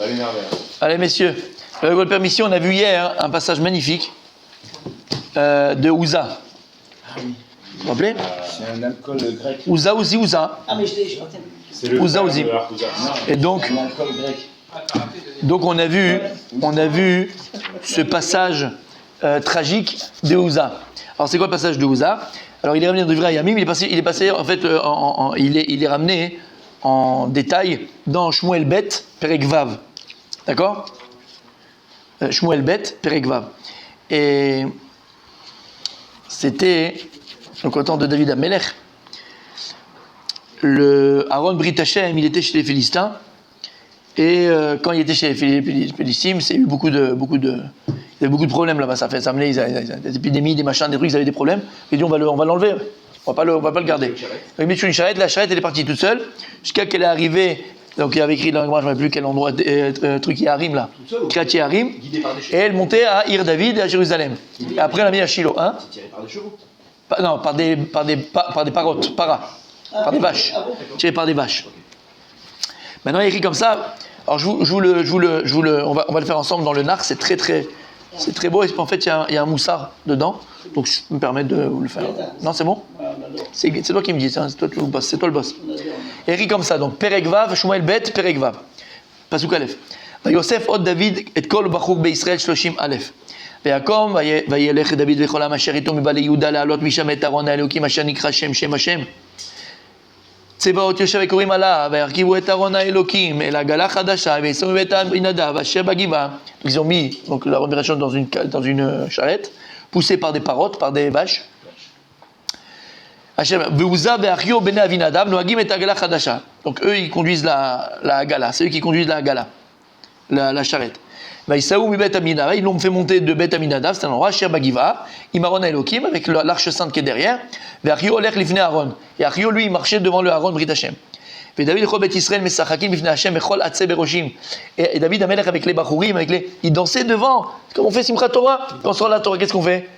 Allez, merveille. Allez, messieurs, avec votre permission, on a vu hier un passage magnifique de Ouza. Vous vous rappelez? C'est un alcool grec. Ouza aussi, Ouza. Ah, mais je partais. C'est le Ouza frère aussi. de Harpouza. Et donc, Un alcool grec. on a vu ce passage tragique de Ouza. Alors, c'est quoi le passage de Ouza? Alors, il est ramené dans Divrei Hayamim, il est passé en fait, il est ramené en détail dans Shmuel Bet, Perek Vav. D'accord? Shmuel Bet, Perek Vav. Et c'était, donc au temps de David Amelech, le Aaron Brit Hashem, il était chez les Philistins. Et quand il était chez les Philistins, il y a eu beaucoup de problèmes là-bas. Ça a amené des épidémies, des machins, des trucs, ils avaient des problèmes. Il dit on va l'enlever, on va pas le garder. Donc il met sur une charrette, la charrette elle est partie toute seule, jusqu'à qu'elle est arrivée. Donc il avait écrit dans le je ne sais plus quel endroit, truc Yaharim là, Kriyat Yaharim, et elle montait à Ir David et à Jérusalem. Et après elle a mis à Shiloh. Hein? C'est tiré par des chevaux. Non, par des parottes, par des vaches, tiré par des vaches. Maintenant il est écrit comme ça. Alors on va le faire ensemble dans le Nar, c'est très beau. Et en fait il y a un moussard dedans, donc je me permets de vous le faire. Non, c'est bon? C'est toi qui me dis, c'est toi le boss. Et écrit comme ça, donc Perek Vav, Shmuel Bet, Perek Vav. Pasuk Aleph. Yosef od David et kol bachur beIsraël 30 Aleph. ויקום וילך דוד וכל העם אשר איתו מבעלי יהודה להעלות משם את ארון האלוקים אשר נקרא שם השם. צבאות יושב וקוראים עליו וירכיבו את ארון האלוקים אל עגלה חדשה וישימו בית אבינדב אשר בגבעה. Ils ont mis donc la révélation dans une charrette poussée par des parottes, par des vaches. Donc eux ils conduisent la Hagala, c'est eux qui conduisent la Hagala, la charrette. Ils l'ont fait monter de Bet Aminadav, c'est un endroit, Asher Bagiva, Imaron Elohim, avec l'arche sainte qui est derrière. Et Achio lui il marchait devant le Aaron Brit Hashem. Et David Amelech avec les Bachurim, il dansait devant, comme on fait Simchat Torah. Quand on sort la Torah, qu'est-ce qu'on fait?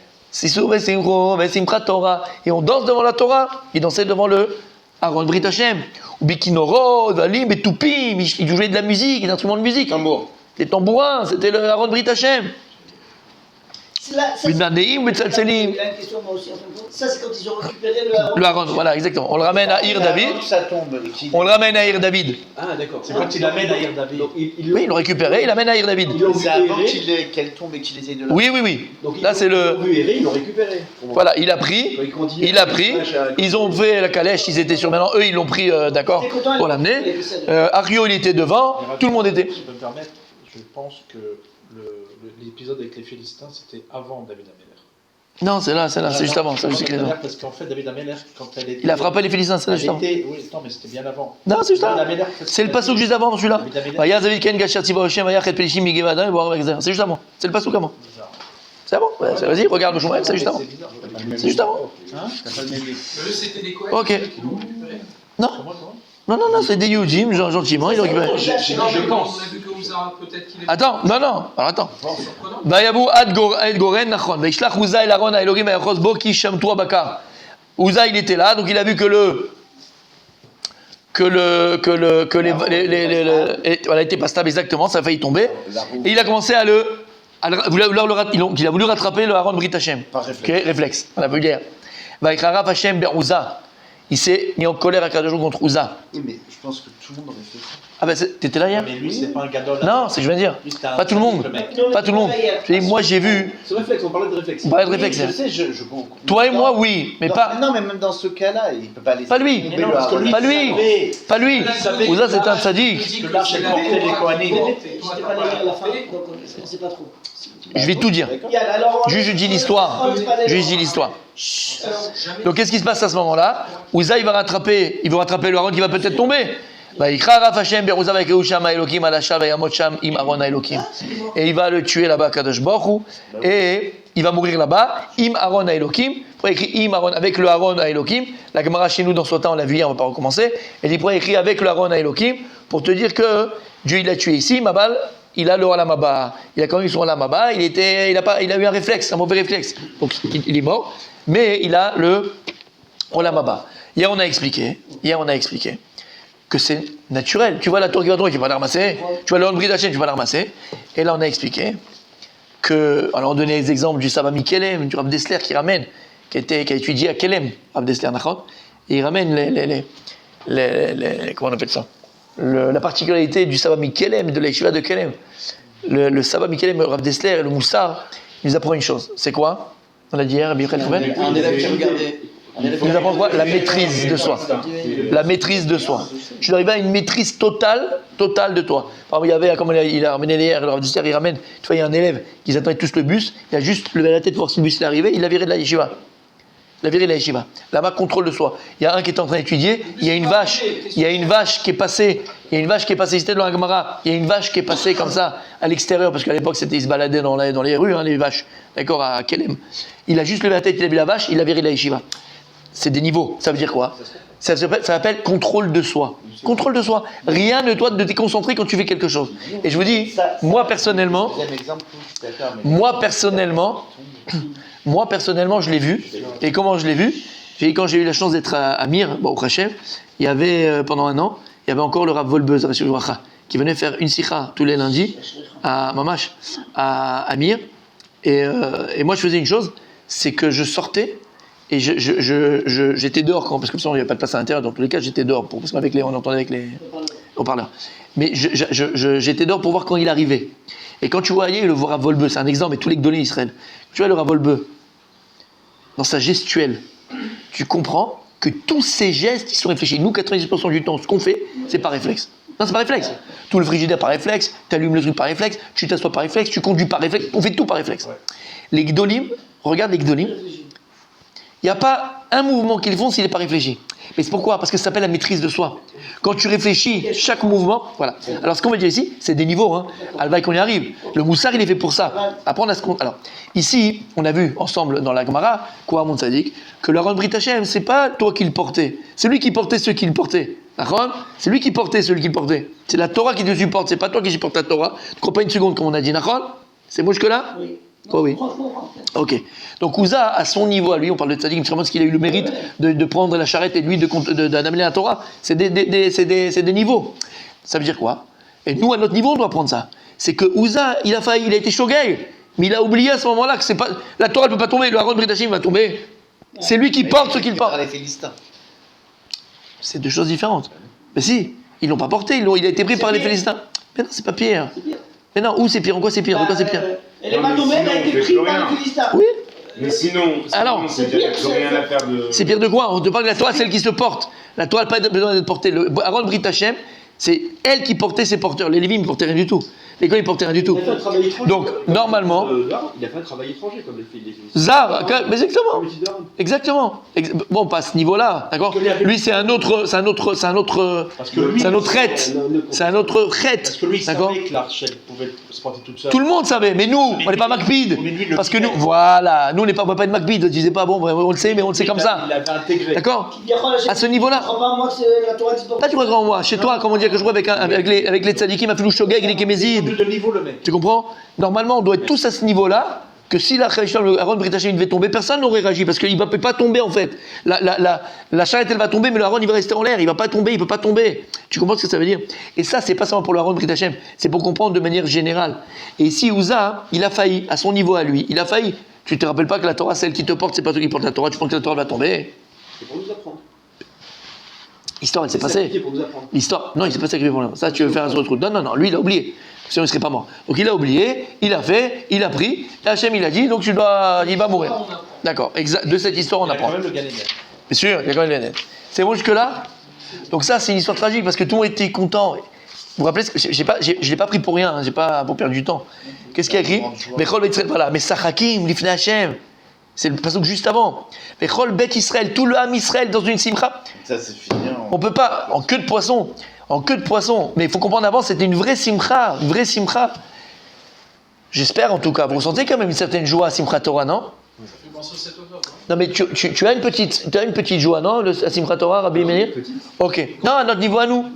Et on danse devant la Torah. Il dansait devant le Aaron Brit Hashem. Ou Bikinoro, Valim, Betupim, il jouait de la musique, des instruments de musique. Tambour. Des tambourins, c'était le Aaron Brit Hashem. Il y a une question moi aussi en fin de compte. Ça, c'est quand ils ont récupéré le Aaron. Le Aaron, voilà, exactement. On le ramène à Ir David. Ça tombe. On le ramène à Ir David. Ah, d'accord. C'est quand il l'amène à Ir David. Oui, ils l'ont récupéré, il l'amène à Ir David. C'est avant qu'elle tombe et qu'il essaye de la. Oui. Donc, là, c'est le. Ils l'ont récupéré. Voilà, il a pris. Ils ont fait la calèche, ils étaient sur. Maintenant, eux, ils l'ont pris, d'accord, pour l'amener. Ario, il était devant, tout le monde était. Si je peux me permettre, je pense que l'épisode avec les Philistins, c'était avant David Amelech. Non, c'est là, c'est juste avant, ça, juste écrit là. Parce qu'en fait, David Amelech, quand elle était. Il a frappé les Philistins, c'est juste avant. Oui, non, mais c'était bien avant. Non, c'est juste avant. C'est le passouk juste avant, celui-là. C'est juste avant. C'est le passouk avant. C'est avant. Vas-y, regarde le Shmuel, c'est juste avant. C'est juste avant. C'était des quoi? Ok. Non, c'est des Yudim, gentiment, ils ont récupéré. Je pense. Attends, alors attends. Vayabu ad goren nachon. Vaishlach Uza el Aaron haElohim vayachos bo ki shamtu abakar. Uza il était là, donc il a vu voilà, était pas stable exactement, ça a failli tomber. Et il a commencé il a voulu rattraper le Aaron Brit Hashem. Par réflexe. Ok, réflexe. On a vu hier. Vaïcharav Hashem ber Uza. Il s'est mis en colère à Kadosh contre Uza. Oui, mais je pense que tout le monde aurait fait ça. Ah ben t'étais là hier? Mais lui, c'est pas un gadol. Non, c'est ce que je viens de dire. Pas tout le monde. Pas tout le monde. Je dis, moi j'ai vu. C'est réflexe, on parlait de réflexe. On parlait de réflexe. Oui, je sais, je comprends. Toi et moi, oui, mais Non, pas. Non, mais même dans ce cas-là, il peut pas laisser. Pas lui. tomber le Aaron. Pas lui. Pas lui. Uza c'est un sadique. Que l'arche, elle portait les Kohanim. J'étais pas là à la fin, donc on ne sait pas trop. Je vais tout dire. Juste je dis l'histoire. Donc qu'est-ce qui se passe à ce moment-là? Uza il va rattraper le Aaron qui va peut-être tomber. Et il va le tuer là-bas, Kadosh Baruch Hu, et il va mourir là-bas. Im Aaron Elohim, pour écrire Im Aaron avec le Aaron Elohim. La Gemara chez nous dans ce temps, on l'a vu hier, on va pas recommencer. Et il pourrait écrire avec le Aaron Elohim pour te dire que Dieu il l'a tué ici. Mabal, il a le Olam Haba. Il a quand même eu son Olam Haba. Il a eu un réflexe, un mauvais réflexe. Donc il est mort, mais il a le Olam Haba. Hier on a expliqué que c'est naturel. Tu vois la Torah qui va tomber, tu vas la ramasser. Tu vois le Brit Hashem, tu vas la ramasser. Et là, on a expliqué que, alors on donnait les exemples du Saba Mikelem, du Rav Dessler qui ramène, qui a étudié à Kelem, Rav Dessler, et il ramène comment on appelle ça, la particularité du Saba Mikelem, de la Yeshiva de Kelem. Le Saba Mikelem, le Rav Dessler et le Moussar, il nous apprend une chose. C'est quoi? On a dit hier, Rabbi Yochanan Ruben. Un élève qui regardait. Il nous apprend quoi? La maîtrise de soi. La maîtrise de soi. Tu dois arriver à une maîtrise totale de toi. Par exemple, comme il a ramené hier, le Rav Dessler, il ramène, tu vois, il y a un élève qui attendait tous le bus, il a juste levé la tête pour voir si le bus est arrivé, il l'a viré de la yeshiva. Là-bas, contrôle de soi. Il y a un qui est en train d'étudier, il y a une vache qui est passée, c'était dans la Gemara, il y a une vache qui est passée comme ça à l'extérieur, parce qu'à l'époque, ils se baladaient dans les rues, les vaches, d'accord, à Kelem. Il a juste levé la tête, il a vu la vache, il a viré de la yeshiva. C'est des niveaux. Ça veut dire quoi? Ça s'appelle contrôle de soi. Contrôle de soi. Rien ne doit te déconcentrer quand tu fais quelque chose. Et je vous dis, moi personnellement, je l'ai vu. Et comment je l'ai vu? Quand j'ai eu la chance d'être à Mir, au Khachem, il y avait, pendant un an, il y avait encore le Rav Volbeuz, qui venait faire une sikha tous les lundis à Mamash, à Mir. Et moi, je faisais une chose, c'est que je sortais et j'étais dehors, parce que il n'y avait pas de place à l'intérieur, dans tous les cas, j'étais dehors, parce qu'on entendait avec les haut-parleurs. Mais j'étais dehors pour voir quand il arrivait. Et quand tu voyais le Rav Volbeuz, c'est un exemple, et tous les Gdolé Israël, tu vois le Rav Volbeuz, dans sa gestuelle, tu comprends que tous ces gestes, ils sont réfléchis. Nous, 90% du temps, ce qu'on fait, c'est par réflexe. Non, c'est par réflexe. Tout le frigidaire par réflexe, tu allumes le truc par réflexe, tu t'assois par réflexe, tu conduis par réflexe, on fait tout par réflexe. Ouais. Les Gdolim, regarde les Gdolim, il n'y a pas un mouvement qu'ils font s'il n'est pas réfléchi. Mais c'est pourquoi? Parce que ça s'appelle la maîtrise de soi. Quand tu réfléchis chaque mouvement, voilà. Alors ce qu'on va dire ici, c'est des niveaux, hein. Alvaï qu'on y arrive. Le Moussar, il est fait pour ça. Après, on a ce qu'on. Alors, ici, on a vu ensemble dans la Gemara, quoi, mon Sadik, que le Aaron Brit Hashem, c'est pas toi qui le portais. C'est lui qui portait ceux qui le portaient. D'accord? C'est lui qui portait celui qui le portait. C'est la Torah qui te supporte, c'est pas toi qui supporte la Torah. Tu ne crois pas une seconde, comme on a dit, d'accord? C'est bon jusque-là? Oui. Oh oui. Ok. Donc Ouza, à son niveau, à lui, on parle de Tzadik, parce qu'il a eu le mérite de prendre la charrette et lui d'amener la Torah. C'est des niveaux. Ça veut dire quoi? Et nous, à notre niveau, on doit prendre ça. C'est que Ouza, il a été shogeg, mais il a oublié à ce moment-là que c'est pas la Torah ne peut pas tomber, le Aaron Brit Hashem va tomber. C'est lui qui porte ce qu'il porte. C'est deux choses différentes. Mais si, ils l'ont pas porté, il a été pris par les Philistins. Mais non, c'est pas pire. Mais non, où c'est pire? En quoi c'est pire? En quoi c'est pire? Et les Madomènes a été pris par les Philistins. Oui. Mais sinon, alors, c'est rien à faire de. C'est pire de quoi? On te parle de la Torah, celle qui se porte. La Torah n'a pas besoin d'être portée. Le Aaron Brit Hashem, c'est elle qui portait ses porteurs. Les Lévites ne portaient rien du tout. Les gars, ils portaient rien du tout. Donc, normalement. Il a fait un travail étranger, comme les filles. Zar, mais exactement. Bon, pas à ce niveau-là, d'accord? Lui, c'est un autre traite. Parce que lui, il d'accord? savait que l'arche pouvait se porter toute seule. Tout le monde savait, mais nous, on n'est pas Macbid. Parce que nous, voilà, nous, on ne va pas être Macbid. Je disais pas, bon, on le sait, mais on le sait comme ça. Il avait intégré. D'accord? À ce niveau-là. Là, tu crois grand moi. Chez toi, comment dire que je vois avec les tzadikim, Afilou Shogeg, les Kémézides. De niveau le mec. Tu comprends? Normalement, on doit être tous à ce niveau-là, que si la Aaron Brit Hashem devait tomber, personne n'aurait réagi, parce qu'il ne peut pas tomber en fait. La charrette, elle va tomber, mais le Aaron, il va rester en l'air, il ne va pas tomber, il ne peut pas tomber. Tu comprends ce que ça veut dire? Et ça, c'est pas seulement pour le Aaron Brit Hashem, c'est pour comprendre de manière générale. Et ici, Ouza, il a failli, à son niveau à lui, il a failli. Tu te rappelles pas que la Torah, celle qui te porte, c'est pas toi qui porte la Torah, tu penses que la Torah va tomber? C'est pour nous apprendre. L'histoire, elle s'est passée. L'histoire, non, il s'est passé avec lui. Ça, tu veux faire un autre truc. Non, lui, il a oublié. Sinon, il ne serait pas mort. Donc, il a oublié, il a fait, il a pris. Et Hachem, il a dit, donc il va mourir. D'accord. De cette histoire, on apprend. Il y a quand même le Ganéden. Bien sûr, il y a quand même le Ganéden. C'est bon jusque-là? Donc, ça, c'est une histoire tragique parce que tout le monde était content. Vous vous rappelez, je ne l'ai pas pris pour rien, j'ai pas pour perdre du temps. Qu'est-ce qu'il y a écrit? Voilà. Mais Sachakim, Lifnei Hachem. C'est le passage juste avant. Mais Chol Bet Israël, tout le Ham Israël dans une simcha. Ça, c'est fini. On peut pas, en queue de poisson. Mais il faut comprendre avant, c'était une vraie simcha. J'espère en tout cas. Vous ressentez quand même une certaine joie à Simchat Torah, non? Non, mais tu as une petite joie, non, à Simchat Torah, Rabbi Meir? Ok. Non, à notre niveau à nous.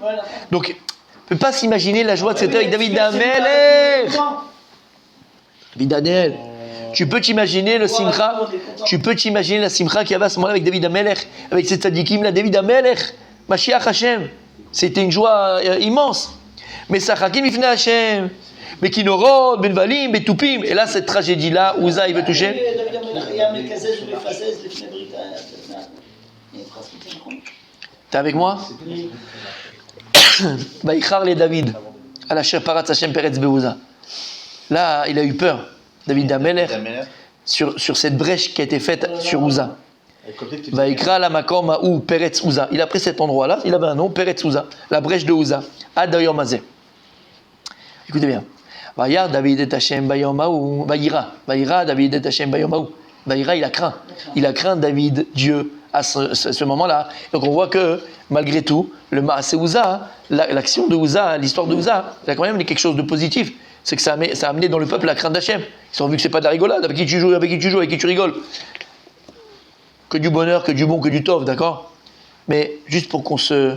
Donc, on ne peut pas s'imaginer la joie de cette heure avec David Amelech. David Daniel. Tu peux t'imaginer le simcha, la simcha qu'il y avait à ce moment-là avec David Amelech, avec ses tzadikim, là, David Amelech, Mashiach Hashem. C'était une joie immense. Mais Sachakim Ifne Hashem, mais Kinorod, Benvalim, Betupim. Et là, cette tragédie-là, Uza, il veut toucher. T'es avec moi? Vaïchar les David, à la Sheparat Hashem Peretz Beuza. Là, il a eu peur, David Ameler, sur cette brèche qui a été faite sur Uza. Vaïkra la Makom Aou Peretz Uza. Il a pris cet endroit-là, il avait un nom, Peretz Uza, la brèche de Uza. Adayom Azeh. Écoutez bien. Vaïra David et Hashem Bayom Aou. Vaïra David et Hashem Bayom Aou. Vaïra, il a craint. Il a craint David, Dieu, à ce moment-là. Donc on voit que, malgré tout, le Maaseh Uza, l'action de Uza, l'histoire de Uza, il a quand même quelque chose de positif. C'est que ça a amené dans le peuple la crainte d'Hachem. Ils ont vu que c'est pas de la rigolade, avec qui tu joues, avec qui tu rigoles. Que du bonheur, que du bon, que du tov, d'accord? Mais juste pour qu'on se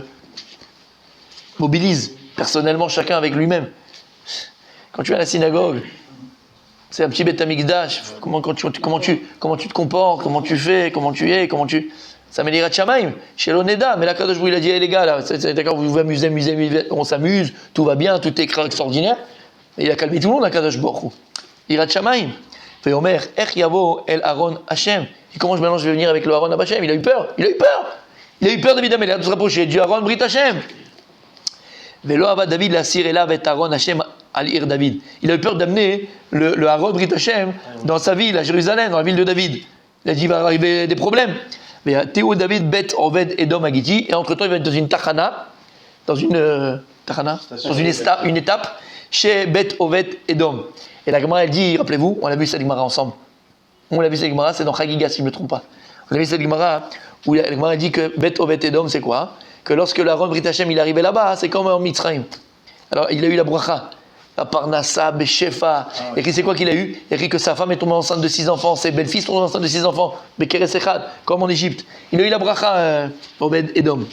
mobilise, personnellement, chacun avec lui-même. Quand tu vas à la synagogue, c'est un petit Beth Amikdash, comment tu te comportes, comment tu fais, comment tu es, ça met les Ratchamaim, chez l'Oneda, mais là, Kadosh Baruch Hu, il a dit, hey, les gars, là, d'accord, vous vous amusez, on s'amuse, tout va bien, tout est extraordinaire. Et il a calmé tout le monde, la Kadosh Baruch Hu. Il Ratchamaim. Fait Omer, Ech Yavo El Aaron Hashem. Et comment maintenant je vais venir avec le Aaron Hashem? Il a eu peur, David Ameler, de se rapprocher du Aaron Brit Hashem. Velo Ava David la Sirela Vet Aaron Hashem al Ir David. Il a eu peur d'amener le Aaron Brit Hashem dans sa ville, à Jérusalem, dans la ville de David. Il a dit, il va arriver des problèmes. Mais Théo David Bet Oved Edom Agiti, et entre temps il va être dans une Tachana, une étape, chez Bet Oved Edom. Et la Gemara elle dit, rappelez-vous, on a vu cette Gemara ensemble. C'est dans Chagiga si je ne me trompe pas. On a vu cette Gemara où la Gemara dit que Bet Oved Edom c'est quoi? Que lorsque l'Aaron Brit Hashem il est arrivé là-bas, c'est comme en Mitzrayim. Alors il a eu la bracha, la Parnassa, Beshefa. Et c'est quoi qu'il a eu? Il a écrit que sa femme est tombée enceinte de 6 enfants, ses belles-filles sont tombées enceintes de 6 enfants, Bekeres Echad, comme en Égypte. Il a eu la bracha Oved Edom.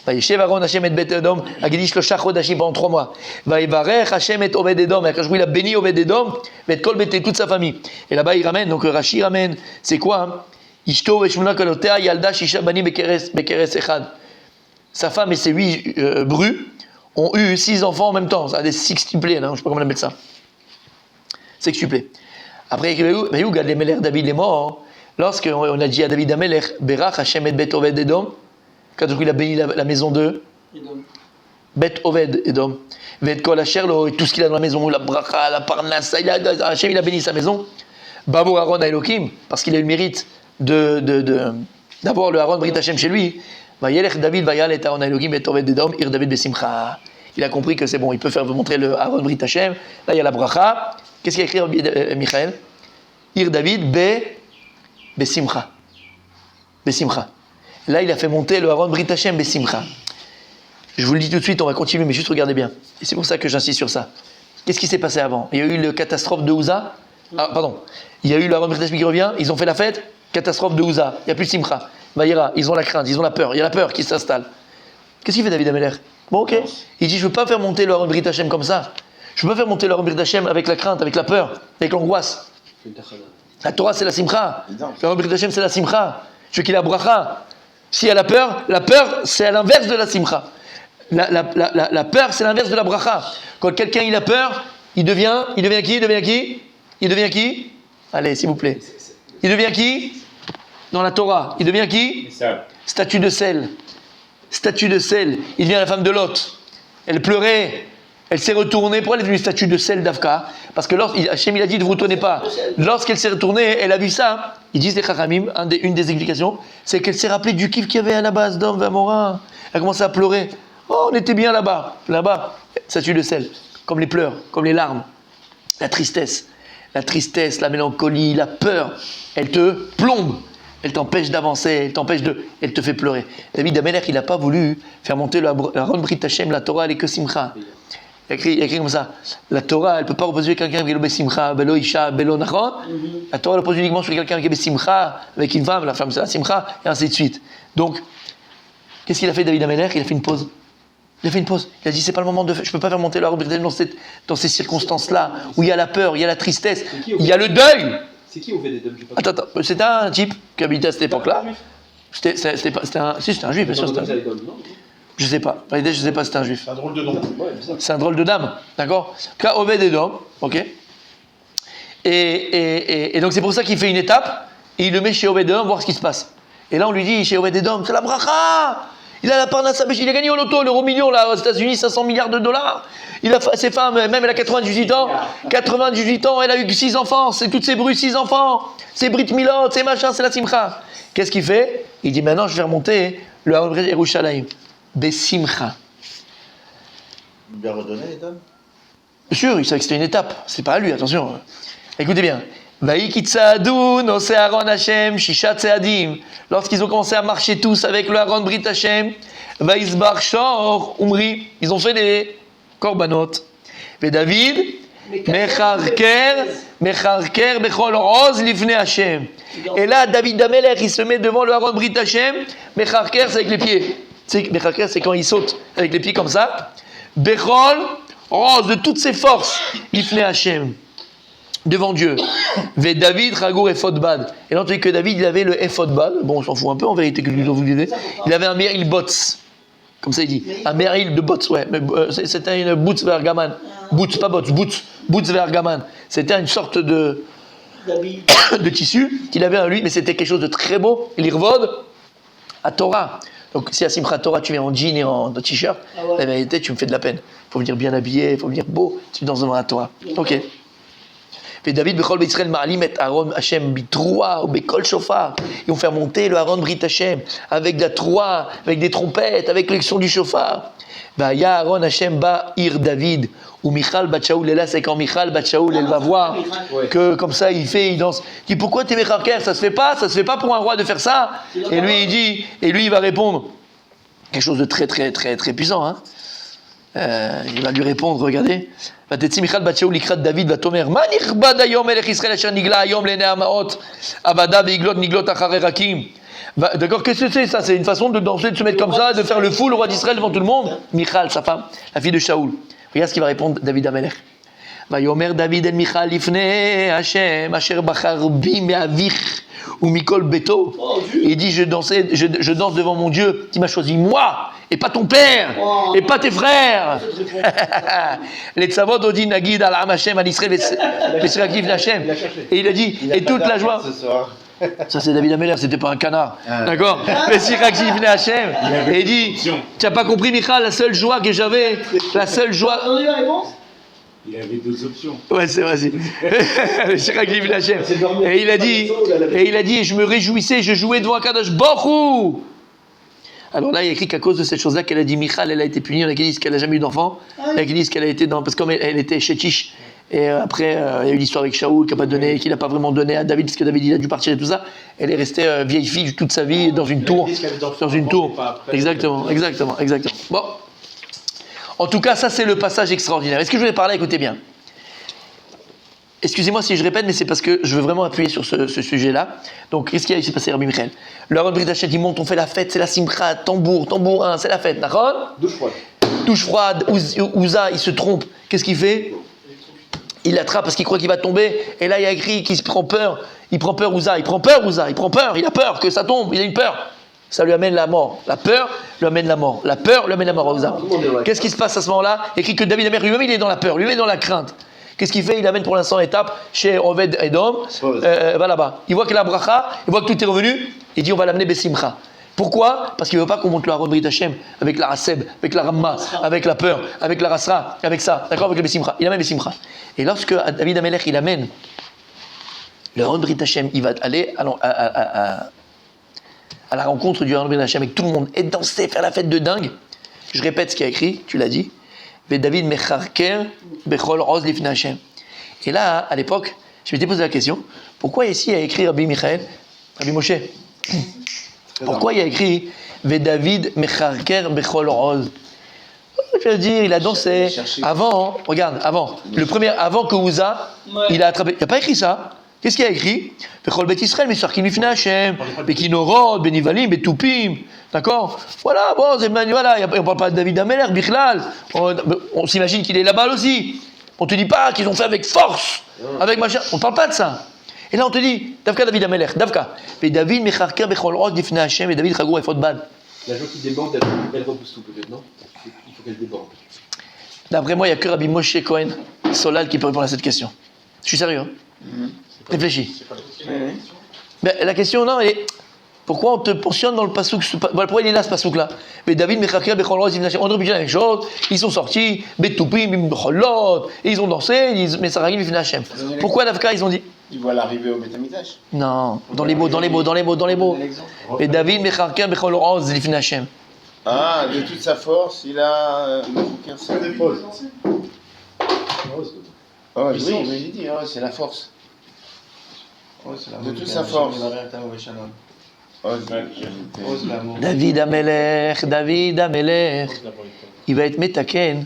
Vayeshev Aaron Hashem et Bet Edom, Agidi Shlosha Chodashim pendant 3 mois. Vayevarech Hashem et Oved Edom, et quand il a béni Oved Edom, Bet Kol Bet toute sa famille. Et là-bas il ramène, donc Rashi ramène, c'est quoi? Ishto Veshmuna Kalotea Yalda Shisha Bani Bekeres Echad. Sa femme et ses 8 brus ont eu 6 enfants en même temps. Ça a des sextuplés, je ne sais pas comment on appelle ça. Sextuplés. Après, Vayoug Gad Lemeler David est mort. Lorsqu'on a dit à David Ameler, Berach Hashem et Bet Oved Edom, quand il a béni la maison de Bet Oved Edom, Bet Kol Asher Lo, et tout ce qu'il a dans la maison, la bracha, la parnassa, Hashem il a béni sa maison. Bavo Aaron Elohim, parce qu'il a eu le mérite d'avoir le Aaron Brit Hashem chez lui. David Vayal et Aaron Elohim Bet Oved Edom, Ir David Besimcha. Il a compris que c'est bon, il peut faire montrer le Aaron Brit Hashem. Là il y a la bracha. Qu'est-ce qu'il a écrit Michael? Ir David Besimcha. Besimcha. Là, il a fait monter le Aaron Brit Hashem Besimcha. Je vous le dis tout de suite, on va continuer, mais juste regardez bien. Et c'est pour ça que j'insiste sur ça. Qu'est-ce qui s'est passé avant? Il y a eu la catastrophe de Uza. Il y a eu le Aaron Brit Hashem qui revient, ils ont fait la fête. Catastrophe de Uza. Il n'y a plus de Simcha. Vaïra, ils ont la crainte, ils ont la peur. Il y a la peur qui s'installe. Qu'est-ce qu'il fait David Ameler? Bon, ok. Il dit, je ne veux pas faire monter le Aaron Brit Hashem comme ça. Je ne veux pas faire monter le Aaron Brit Hashem avec la crainte, avec la peur, avec l'angoisse. La Torah, c'est la Simcha. Le Aaron Brit Hashem, c'est la Simcha. Je veux qu'il ait la bracha. S'il y a la peur, c'est à l'inverse de la simcha. La peur, c'est l'inverse de la bracha. Quand quelqu'un il a peur, il devient qui? Allez, s'il vous plaît. Il devient qui? Dans la Torah. Il devient qui? Statue de sel. Il devient la femme de Lot. Elle pleurait. Elle s'est retournée. Pourquoi elle est devenue statue de sel d'Avka? Parce que Hachem il a dit ne vous retournez pas. Lorsqu'elle s'est retournée, elle a vu ça. Ils disent les Chachamim, une des explications, c'est qu'elle s'est rappelée du kiff qu'il y avait à la base d'Om Vamora. Elle a commencé à pleurer. Oh, on était bien là-bas. Là-bas, statue de sel. Comme les pleurs, comme les larmes. La tristesse, la mélancolie, la peur. Elle te plombe. Elle t'empêche d'avancer, elle te fait pleurer. David Ameler, il n'a pas voulu faire monter le Aaron Brit Hashem, la Torah, elle est que Simcha. Il a écrit comme ça. La Torah, elle ne peut pas reposer quelqu'un qui est Simcha, Belo Isha, Belo Nachon. La Torah, elle repose uniquement sur quelqu'un qui est Simcha, avec une femme, la femme c'est la Simcha, et ainsi de suite. Donc, qu'est-ce qu'il a fait David Ameler? Il a fait une pause. Il a dit, c'est pas le moment de faire. Je ne peux pas faire monter le Aaron Brit Hashem dans ces circonstances-là, où il y a la peur, il y a la tristesse, il y a le deuil. C'est qui Oved Edom? Attends, c'était un type qui habitait à cette époque-là. C'était un juif, bien sûr. Je sais pas. En réalité, je sais pas si c'est un juif. C'est un drôle de nom. C'est un drôle de dame, d'accord? En tout cas, Oved Edom, ok? Et donc c'est pour ça qu'il fait une étape, et il le met chez Oved Edom, voir ce qui se passe. Et là, on lui dit, chez Oved Edom, c'est la bracha! Il a la parnasse, il a gagné au loto, l'euro million, là, aux États-Unis, 500 milliards de dollars. Il a ses femmes, même elle a 98 ans. 98 ans, elle a eu 6 enfants, c'est toutes ses brus, 6 enfants. C'est Brit Milot, c'est machin, c'est la Simcha. Qu'est-ce qu'il fait? Il dit, maintenant, je vais remonter le Haron Yerushalayim. Besimcha. Il lui a redonné les dames. Bien sûr, il savait que c'était une étape. C'est pas à lui, attention. Écoutez bien. Vaïki tsaadou, nosé Aaron Hashem, shisha tseadim. Lorsqu'ils ont commencé à marcher tous avec le Aaron Brit Hashem, vaïsbar shor umri. Ils ont fait des korbanot. Et David, mecharker bechol oz lifne Hashem. Et là, David Amelech, il se met devant le Aaron Brit Hashem. Mecharker, c'est avec les pieds. Mecharker, c'est quand il saute avec les pieds comme ça. Bechol oz, de toutes ses forces, lifne Hashem. Devant Dieu. Ve David Ragour Ephod Bad. Et là on te dit que David il avait le Ephod Bad. Bon, on s'en fout un peu en vérité que vous disiez. Il avait un Meril Bots. Comme ça il dit. Un Meril de Bots, ouais. C'était une Boots Vergaman. Boots, pas Bots, Boots Vergaman. C'était une sorte de tissu qu'il avait à lui, mais c'était quelque chose de très beau. L'Irvod à Torah. Donc si à Simchat Torah tu viens en jean et en t-shirt, la vérité tu me fais de la peine. Il faut venir bien habillé, il faut venir beau. Tu danses devant la Torah. Ok. Et David, Bechol B'Israël Ma'alim et Aaron Hashem Bitroua ou Bekol Shofar. Ils vont faire monter le Aaron Brit Hashem avec de la troua, avec des trompettes, avec le son du shofar. Bah, ya Aaron Hashem ba ir David ou Michal Bat Shaoul. Et là, c'est quand Michal Bat Shaoul, elle va voir que comme ça, il danse. Il dit pourquoi t'es Mecharker? Ça se fait pas pour un roi de faire ça. Et lui, il va répondre quelque chose de très, très, très, très puissant, hein. Il va lui répondre, regardez. ותצא מיכל בת שאול לקראת דוד ותאמר מה נכבד היום מלך ישראל אשר נגלה היום לעיני המעות עבדה ויגלות נגלות אחרי רכים. D'accord, qu'est-ce que c'est ça? C'est une façon de danser, de se mettre comme ça, de faire le fou, le roi d'Israël devant tout le monde. Michal, sa femme, la fille de Shaoul. Regarde ce qu'il va répondre David Amelech. ויאמר דוד אל מיכל לפני השם אשר בחר בי מאביך ומכל ביתו. Il dit je danse devant mon Dieu qui m'a choisi moi et pas ton père et pas tes frères. Les tzavot odin nagid al am Hashem al Israël vesirakiv Hashem. Et il a dit et toute la joie. Ça c'est David Amelech, c'était pas un canard. D'accord. Vesirakiv Hashem. Et il dit tu n'as pas compris Michal, la seule joie que j'avais, la seule joie. On a eu la réponse? Il avait deux options. Ouais, c'est vrai. Et il a dit, je me réjouissais, je jouais devant Akadosh Baruch. Alors là, il y a écrit qu'à cause de cette chose-là, qu'elle a dit Michal, elle a été punie. Il y en a qui disent qu'elle n'a jamais eu d'enfant. Il y en a qui disent qu'elle a été dans. Parce que comme elle était chétiche, et après, il y a eu l'histoire avec Shaoul qui n'a pas donné, qu'il n'a pas vraiment donné à David, parce que David il a dû partir et tout ça. Elle est restée vieille fille toute sa vie dans une tour. Exactement. Bon. En tout cas, ça c'est le passage extraordinaire. Est-ce que je vais parler? Écoutez bien. Excusez-moi si je répète, mais c'est parce que je veux vraiment appuyer sur ce sujet-là. Donc, qu'est-ce qui s'est passé, Rabbi Michael? Le Aaron Brit Hashem, il monte, on fait la fête, c'est la simcha, tambourin, c'est la fête, d'accord? Douche froide, Ouza, il se trompe. Qu'est-ce qu'il fait? Il l'attrape parce qu'il croit qu'il va tomber. Et là, il y a écrit qu'il se prend peur. Il prend peur, Ouza, il a peur que ça tombe, il a une peur. Ça lui amène la mort. La peur lui amène la mort. La peur lui amène la mort. Qu'est-ce qui se passe à ce moment-là? Écrit que David Amelech lui-même il est dans la peur, lui-même dans la crainte. Qu'est-ce qu'il fait? Il amène pour l'instant étape chez Oved Edom. Va là-bas. Il voit que la bracha, il voit que tout est revenu. Il dit on va l'amener Besimcha. Pourquoi? Parce qu'il ne veut pas qu'on monte le Aaron Brit Hashem avec la Raseb, avec la Ramma, avec la peur, avec la Rasra, avec ça. D'accord? Avec le Besimcha. Il amène Besimcha. Et lorsque David Amelech il amène le Aaron Brit Hashem, il va aller à la rencontre du Aaron Brit Hashem avec tout le monde et danser, faire la fête de dingue. Je répète ce qu'il y a écrit, tu l'as dit. Ve David mecharker bechol roz lifnei Hashem. Et là, à l'époque, je m'étais posé la question, pourquoi ici il y a écrit Rabbi Michael, Rabbi Moshe? Pourquoi il y a écrit Ve David mecharker bechol roz? Je veux dire, il a dansé. Avant, regarde, avant que Ouza, il a attrapé. Il n'y a pas écrit ça. Qu'est-ce qu'il y a écrit? Bechol Bet Israël, Mesarkim Lifnei Hashem, Bekinorod, Benivalim, Betupim. D'accord? Voilà, bon, voilà, on ne parle pas de David Amelech, Bichlal. On s'imagine qu'il est là-bas aussi. On ne te dit pas qu'ils ont fait avec force, avec machin. On ne parle pas de ça. Et là, on te dit, Davka David Amelech, Davka. Et David Mecharker Bechol Rod Lifnei Hashem, et David Chagour Ephod Bad. La joie qui déborde, elle repousse tout peut-être, non? Il faut qu'elle déborde. D'après moi, il n'y a que Rabbi Moshe Cohen Solal qui peut répondre à cette question. Je suis sérieux. Hein. Réfléchis. Mais la question, non, elle est pourquoi on te pensionne dans le pasouk? Voilà, pourquoi il est là ce pasouk-là? Mais David, Mechakia, Becholot, on aurait pu dire la même chose. Ils sont sortis, Betupim, Becholot, et ils ont dansé, mais ça arrive, il Hashem. Pourquoi l'Afka, ils ont dit? Ils voient l'arrivée au Betamikdash. Non, dans les mots. Mais David, Mechakia, Becholot, il Hashem. Ah, de toute sa force, il a aucun sens. Oh, oui, mais j'ai dit, c'est la force. De toute sa force. David Amelech, il va être metaken.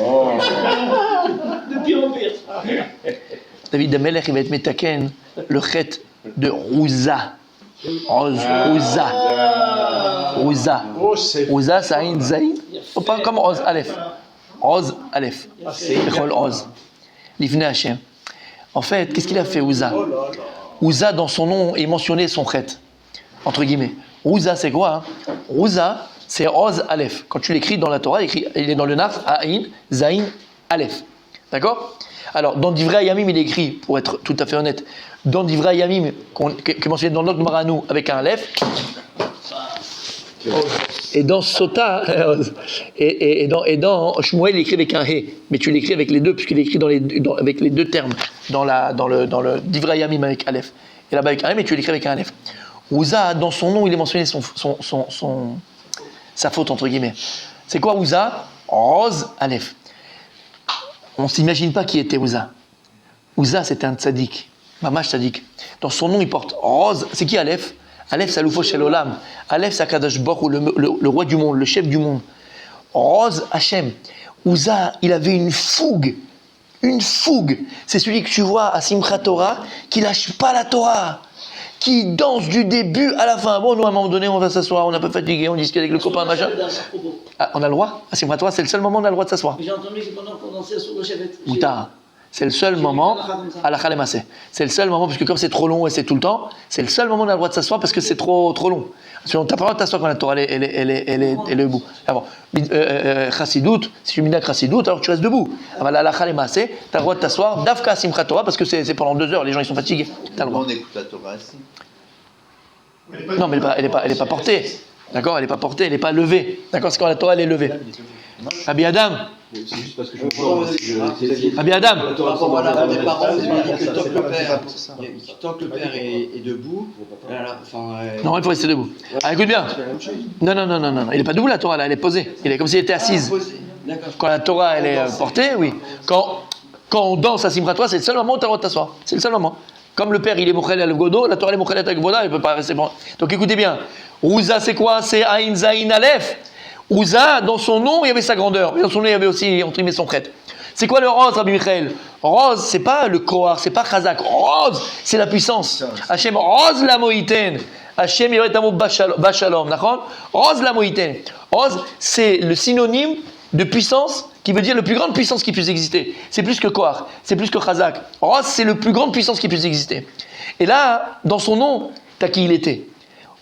Oh. De pire en pire. David Amelech, il va être metaken, le chet de Rouza. Rouza, ça a une zaïn. Pas comme Oz Aleph. Oz Aleph. Bechol Oz. L'Ifne Hashem. En fait, qu'est-ce qu'il a fait, Ouza? Ouza, dans son nom, est mentionné son chet. Entre guillemets. Ouza, c'est quoi? Ouza, c'est Oz Aleph. Quand tu l'écris dans la Torah, il est dans le Naf, Aïn, Zaïn, Aleph. D'accord? Alors, dans Divrei Yamim, il est écrit, pour être tout à fait honnête, dans Divrei Yamim, qui est mentionné dans notre Maranou, avec un Aleph, et dans Sota, et dans Shmuel, il écrit avec un He, mais tu l'écris avec les deux, puisqu'il est écrit avec les deux termes, dans le Divrei Yamim avec Aleph, et là-bas avec un He, mais tu l'écris avec un Aleph. Ouza, dans son nom, il est mentionné sa faute, entre guillemets. C'est quoi Ouza? Oz Aleph. On ne s'imagine pas qui était Ouza. Ouza, c'était un tzaddik, mamash tzaddik. Dans son nom, il porte Oz. C'est qui Aleph? Aleph, c'est Aloufo Shel Olam. Aleph, c'est Akadosh Baruch Hu, le roi du monde, le chef du monde. Oz Hashem. Ouza, il avait une fougue. Une fougue. C'est celui que tu vois à Simchat Torah, qui lâche pas la Torah, qui danse du début à la fin. Bon, nous, à un moment donné, on va s'asseoir, on est un peu fatigué, on discute avec le copain, machin. Ah, on a le droit? À Simchat Torah, c'est le seul moment où on a le droit de s'asseoir. Mais j'ai entendu que pendant qu'on dansait sur le chevet. Moutar. C'est le seul moment, à la Khalemassé. C'est le seul moment, parce que comme c'est trop long et c'est tout le temps, c'est le seul moment où on a le droit de s'asseoir parce que c'est trop long. Parce qu'on n'a pas le droit de t'asseoir quand la Torah elle est debout. Alors, Chassidout, si tu minas Chassidout, alors tu restes debout. À la Khalemassé, tu as le droit de t'asseoir, Dafka Simchat Torah, parce que c'est pendant 2 heures, les gens ils sont fatigués. T'as le droit. On écoute la Torah ici. Non, mais elle n'est pas portée. D'accord? Elle n'est pas portée, elle n'est pas levée. D'accord? C'est quand la Torah elle est levée. Rabbi Adam. C'est juste parce que je Rabbi Adam. Voilà, des parents, ils ont dit que tant que le père est debout, Non, il faut rester debout. Ah, écoute bien. Non. Il n'est pas debout la Torah, là, elle est posée. Il est comme s'il était assise. Quand la Torah elle est portée, oui. Quand on danse à Simchat Torah, c'est le seul moment où tu as le droit de t'asseoir. C'est le seul moment. Comme le père il est Mochel al Godo, la Torah elle est Mochel al Goda, il ne peut pas rester bon. Donc écoutez bien. Ouza c'est quoi? C'est Aïn Zaïn Aleph. Ouza, dans son nom, il y avait sa grandeur. Mais dans son nom, il y avait aussi, entre guillemets, son prêtre. C'est quoi le rose, Rabbi Michael? Rose, c'est pas le Kohar, c'est pas Chazak. Rose, c'est la puissance. Hachem, rose la moïten. Hachem, il y aurait un mot Bachalom, d'accord? Rose la moïten. Rose, c'est le synonyme de puissance qui veut dire la plus grande puissance qui puisse exister. C'est plus que Kohar, c'est plus que Chazak. Rose, c'est la plus grande puissance qui puisse exister. Et là, dans son nom, t'as qui il était?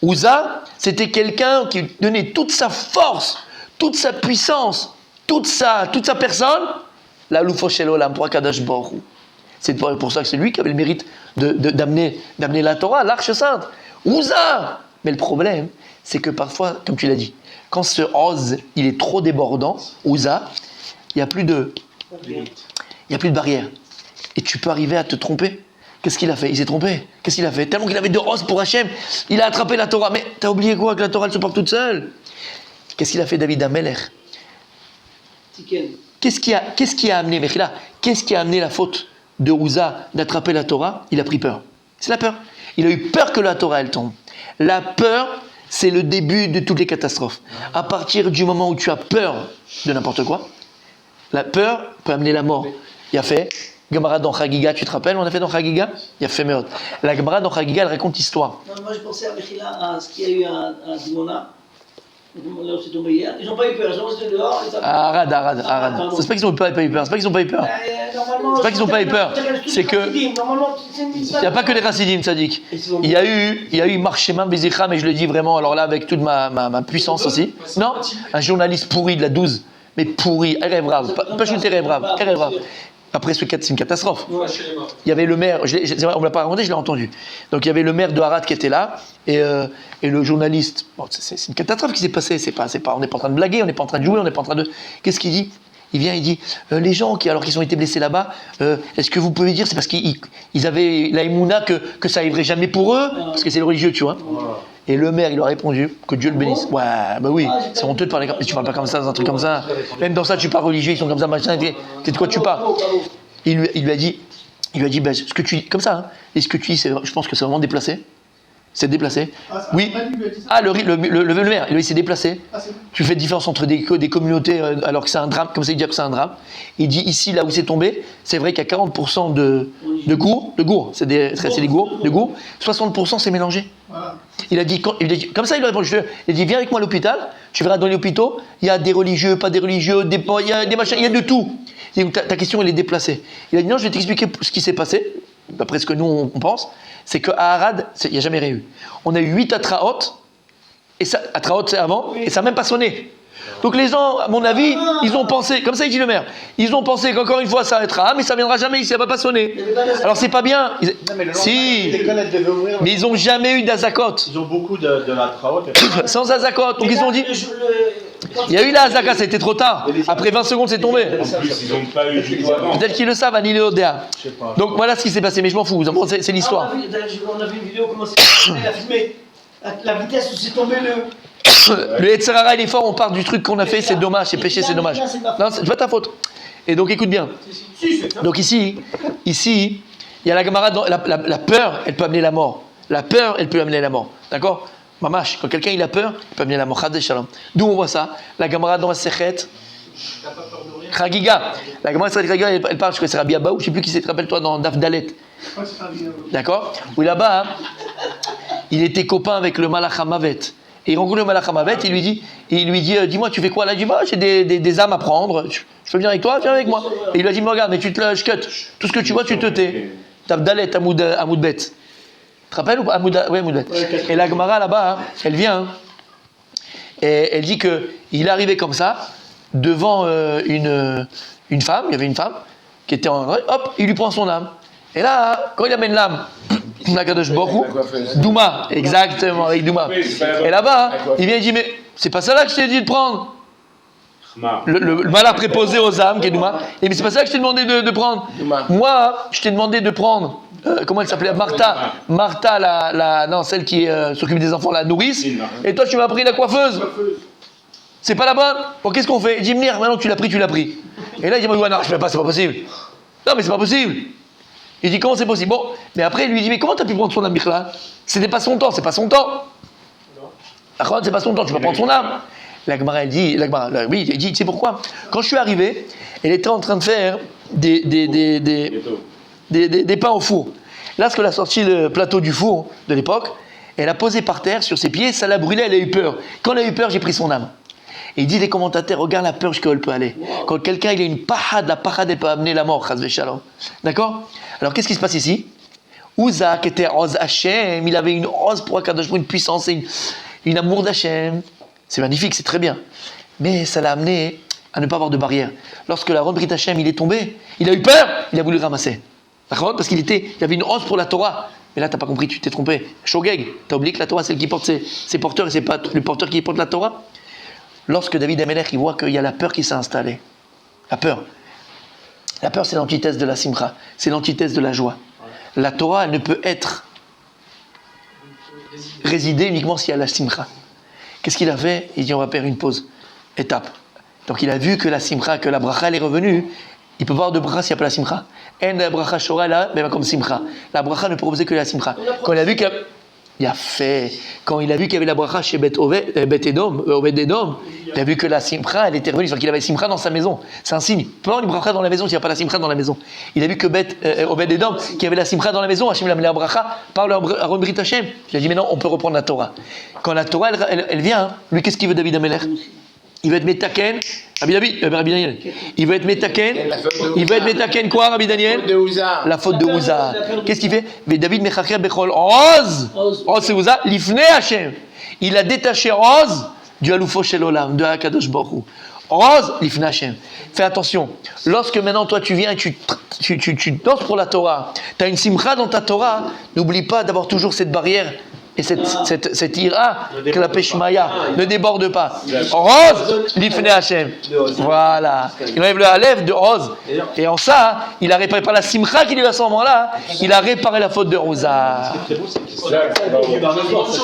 Ouza, c'était quelqu'un qui donnait toute sa force, toute sa puissance, toute sa personne, la Loufo Shel Olam, pour Akadosh Baruch Hu. C'est pour ça que c'est lui qui avait le mérite d'amener la Torah, l'Arche Sainte. Ouza! Mais le problème, c'est que parfois, comme tu l'as dit, quand ce Oz, il est trop débordant, Ouza, il n'y a plus de barrière. Et tu peux arriver à te tromper. Qu'est-ce qu'il a fait? Il s'est trompé. Qu'est-ce qu'il a fait? Tellement qu'il avait de roses pour Hachem, il a attrapé la Torah. Mais t'as oublié quoi? Que la Torah elle se porte toute seule. Qu'est-ce qu'il a fait David Amelech? Qu'est-ce qui a amené Mechila? Qu'est-ce qui a amené la faute de Ouza d'attraper la Torah? Il a pris peur. C'est la peur. Il a eu peur que la Torah elle tombe. La peur, c'est le début de toutes les catastrophes. À partir du moment où tu as peur de n'importe quoi, la peur peut amener la mort. Il a fait Gemara dans Chagiga, tu te rappelles, on a fait dans Chagiga? Il y a fait meurtre. La Gemara dans Chagiga, elle raconte l'histoire. Non, moi je pensais à Mechila, à ce qu'il y a eu à Dimona. Là où c'est tombé hier. Ils n'ont pas eu peur, ils sont restés dehors. Arad. pardon. C'est pas qu'ils n'ont pas eu peur, c'est pas qu'ils n'ont pas eu peur. Normalement, C'est pas qu'ils n'ont pas eu peur, c'est que- Normalement, Il n'y a pas que les Chassidim, Tzadik. Il y a eu Marcheman Bezicham, et je le dis vraiment, alors là, avec toute ma puissance aussi. Non, un journaliste pourri de la 12, mais pourri, Erev Rav, pas chuté Erev Rav. Après ce cas, c'est une catastrophe. Il y avait le maire, c'est vrai, on ne l'a pas raconté, je l'ai entendu. Donc il y avait le maire de Arad qui était là, et le journaliste. Bon, c'est une catastrophe qui s'est passée, on n'est pas en train de blaguer, on n'est pas en train de jouer, on n'est pas en train de. Qu'est-ce qu'il dit? Il vient, il dit, les gens qui ont été blessés là-bas, est-ce que vous pouvez dire, c'est parce qu'ils avaient la émouna que ça arriverait jamais pour eux, parce que c'est le religieux, tu vois. Et le maire, il leur a répondu, que Dieu le bénisse. Ouais, bah oui, c'est honteux de parler comme ça. Tu parles pas comme ça dans un truc comme ça. Même dans ça, tu parles religieux, ils sont comme ça, machin. C'est de quoi tu parles? Il lui a dit, ben, ce que tu dis, comme ça, hein, et ce que tu dis, je pense que c'est vraiment déplacé. C'est déplacé. Oui. Ah, le maire, il s'est déplacé. Tu fais différence entre des communautés, alors que c'est un drame, comme ça il dit que c'est un drame. Il dit ici, là où c'est tombé, c'est vrai qu'il y a 40% de gourds, c'est des gourds, de gourds, 60% c'est mélangé. Il a dit, comme ça il a répondu, il a dit, viens avec moi à l'hôpital, tu verras dans les hôpitaux, il y a des religieux, pas des religieux, il y a des machins, il y a de tout. Ta question, elle est déplacée. Il a dit, non, je vais t'expliquer ce qui s'est passé, d'après ce que nous on pense. C'est qu'à Arad, il n'y a jamais rien eu. On a eu 8 Atraot, et ça, Atraot c'est avant, et ça n'a même pas sonné. Donc les gens, à mon avis, ils ont pensé, comme ça il dit le maire, ils ont pensé qu'encore une fois ça arrêtera, mais ça ne viendra jamais, ça ne va pas sonner. Alors c'est pas bien. Si, mais ils n'ont jamais eu d'Azakot. Ils ont beaucoup de la traote. Sans Azakot, donc ils ont dit. Il y a eu la Azaka, c'était trop tard. Après 20 secondes, c'est tombé. En plus, ils n'ont pas eu du tout avant. Peut-être qu'ils le savent, Anil et Odea. Donc voilà ce qui s'est passé, mais je m'en fous, c'est l'histoire. On a vu une vidéo comment c'est filmé. La vitesse où c'est tombé Le Yetzirara, il est fort, on part du truc qu'on a fait, c'est dommage, c'est péché, c'est dommage. Non, c'est pas ta faute. Et donc écoute bien. Donc ici, il y a la camarade, la peur, elle peut amener la mort. La peur, elle peut amener la mort. D'accord? Mamash, quand quelqu'un il a peur, il peut amener la mort. D'où on voit ça? La camarade dans la Sechet. Chagiga. La camarade Chagiga, elle parle, je crois que c'est Rabbi Abba, ou je sais plus qui c'est, rappelle-toi, dans Daf Dalet. D'accord? Où là-bas, hein, il était copain avec le Malach HaMavet. Et il rencontre le Malach HaMavet, il lui dit, dis-moi, tu fais quoi là? Il dit, bah, j'ai des âmes à prendre. Je peux venir avec toi? Viens avec moi. Et il lui a dit, mais regarde, mais tu te cut. Tout ce que tu vois, tu te tais. Daf Dalet, Amoud Bet. Tu te rappelles ou pas? Oui, Amoud Bet. Et la Gemara là-bas, hein, elle vient, hein, et elle dit qu'il est arrivé comme ça, devant une femme, il y avait une femme, qui était en. Hop, il lui prend son âme. Et là, quand il amène l'âme, Nakadosh Borou, Douma, exactement, avec Douma. Et là-bas, il vient et dit, mais c'est pas ça là que je t'ai dit de prendre. Le malin préposé aux âmes, qui est Douma. Et mais c'est pas ça que je t'ai demandé de prendre. Moi, je t'ai demandé de prendre, comment elle s'appelait? Martha, non, celle qui s'occupe des enfants, la nourrice. Et toi, tu m'as pris la coiffeuse. C'est pas la bonne. Bon, qu'est-ce qu'on fait? Il dit, Mnir, maintenant que tu l'as pris. Et là, il dit, non, je fais pas, c'est pas possible. Non, mais c'est pas possible. Il dit, comment c'est possible? Bon, mais après, il lui dit, mais comment t'as pu prendre son âme, là? C'était pas son temps, c'est pas son temps. C'est pas son temps, tu vas prendre son âme. La Gemara, elle dit, oui, il dit, tu sais pourquoi? Quand je suis arrivé, elle était en train de faire des pains au four. Lorsqu'elle a sorti le plateau du four de l'époque, elle a posé par terre sur ses pieds, ça l'a brûlé, elle a eu peur. Quand elle a eu peur, j'ai pris son âme. Et il dit, les commentateurs, regarde la peur jusqu'où elle peut aller. Quand quelqu'un il a une pahad, la pahad elle peut amener la mort, chas v'shalom. D'accord? Alors qu'est-ce qui se passe ici? Uza, qui était Oz Hashem, il avait une Oz pour Akadosh, une puissance, une amour d'Hachem. C'est magnifique, c'est très bien. Mais ça l'a amené à ne pas avoir de barrière. Lorsque la Ron Brit Hashem, il est tombé, il a eu peur, il a voulu ramasser. D'accord? Parce qu'il y avait une Oz pour la Torah. Mais là, t'as pas compris, tu t'es trompé. Shogeg, t'as oublié que la Torah, c'est celle qui porte ses porteurs et c'est pas le porteur qui porte la Torah. Lorsque David Amelech, il voit qu'il y a la peur qui s'est installée. La peur, c'est l'antithèse de la simcha. C'est l'antithèse de la joie. La Torah, elle ne peut être résidée uniquement s'il y a la simcha. Qu'est-ce qu'il a fait? Il dit, on va faire une pause. Étape. Donc il a vu que la simcha, que la bracha, elle est revenue. Il peut pas avoir de bracha s'il n'y a pas la simcha. En la bracha shora là, même comme simcha. La bracha ne peut reposer que la simcha. Quand il a vu que Il a fait. Quand il a vu qu'il y avait la bracha chez Bet Edom, il a vu que la simcha, elle était revenue. C'est-à-dire qu'il avait simcha dans sa maison. C'est un signe. Il peut y avoir une bracha dans la maison s'il n'y a pas la simcha dans la maison. Il a vu que Obed Edom, qu'il y avait la simcha dans la maison, Hachem l'a amené la bracha par le Aaron Brit Hachem. Il a dit, mais non, on peut reprendre la Torah. Quand la Torah, elle vient, hein, lui, qu'est-ce qu'il veut, David Ameler? Il veut être Metaken. Rabbi Daniel. Il veut être Metaken. Il veut être Metaken quoi, Rabbi Daniel? La faute de Ouza. Qu'est-ce qu'il fait? Mais David Mechacher Bechol Oz. Oz c'est Ouza. Lifne Hachem. Il a détaché Oz du Aloufo Shel Olam, de Hakadosh Baruch Hu. Oz Lifne Hachem. Fais attention. Lorsque maintenant toi tu viens et tu danses pour la Torah, tu as une simcha dans ta Torah, n'oublie pas d'avoir toujours cette barrière. Et cette ira, que la Peshmaya ne déborde pas. Rose, l'ifne Hachem. Voilà. Il enlève le Aleph de Rose. Et en ça, il a réparé par la simcha qu'il lui a à ce moment-là, il a réparé la faute de Rosa. C'est très beau, c'est